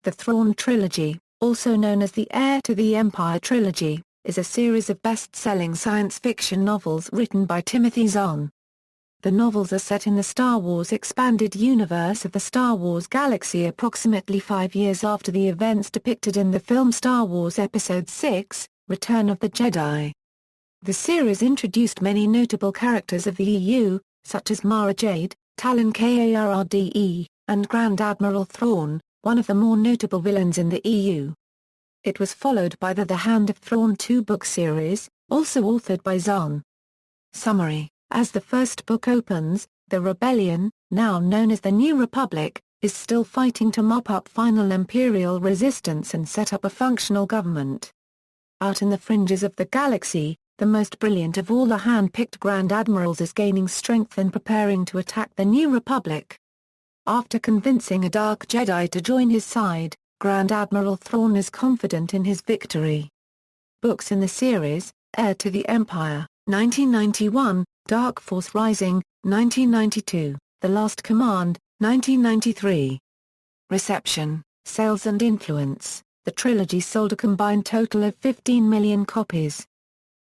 The Thrawn trilogy, also known as the Heir to the Empire trilogy, is a series of best-selling science fiction novels written by Timothy Zahn. The novels are set in the Star Wars expanded universe of the Star Wars galaxy approximately 5 years after the events depicted in the film Star Wars Episode VI, Return of the Jedi. The series introduced many notable characters of the EU, such as Mara Jade, Talon Karrde, and Grand Admiral Thrawn, one of the more notable villains in the EU. It was followed by the Hand of Thrawn 2-book series, also authored by Zahn. Summary: as the first book opens, the rebellion, now known as the New Republic, is still fighting to mop up final Imperial resistance and set up a functional government. Out in the fringes of the galaxy, the most brilliant of all the hand-picked Grand Admirals is gaining strength and preparing to attack the New Republic. After convincing a Dark Jedi to join his side, Grand Admiral Thrawn is confident in his victory. Books in the series: Heir to the Empire, 1991, Dark Force Rising, 1992, The Last Command, 1993. Reception, sales and influence: the trilogy sold a combined total of 15 million copies.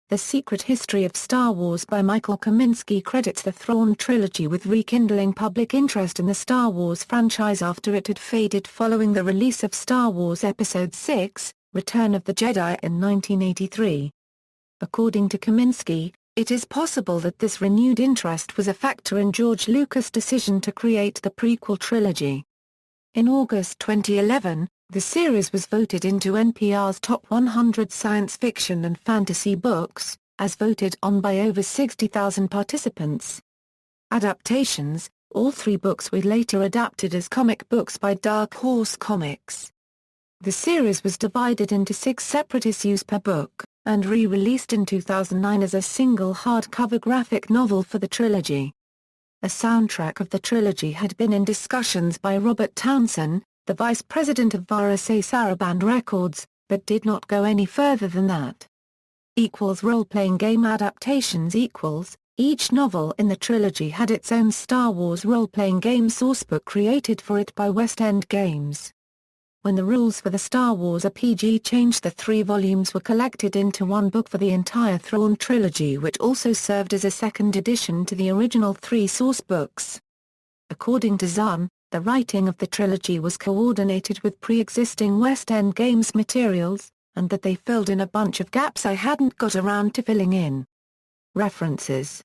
The Secret History of Star Wars by Michael Kaminski credits the Thrawn trilogy with rekindling public interest in the Star Wars franchise after it had faded following the release of Star Wars Episode VI, Return of the Jedi in 1983. According to Kaminski, it is possible that this renewed interest was a factor in George Lucas' decision to create the prequel trilogy. In August 2011, the series was voted into NPR's Top 100 Science Fiction and Fantasy Books, as voted on by over 60,000 participants. Adaptations: all 3 books were later adapted as comic books by Dark Horse Comics. The series was divided into 6 separate issues per book, and re-released in 2009 as a single hardcover graphic novel for the trilogy. A soundtrack of the trilogy had been in discussions by Robert Townsend, the vice president of Varese Sarabande Records, but did not go any further than that. Role-playing game adaptations: each novel in the trilogy had its own Star Wars role-playing game sourcebook created for it by West End Games. When the rules for the Star Wars RPG changed, the 3 volumes were collected into one book for the entire Thrawn trilogy, which also served as a second edition to the original 3 sourcebooks. According to Zahn, the writing of the trilogy was coordinated with pre-existing West End Games materials, and that they filled in a bunch of gaps I hadn't got around to filling in. References: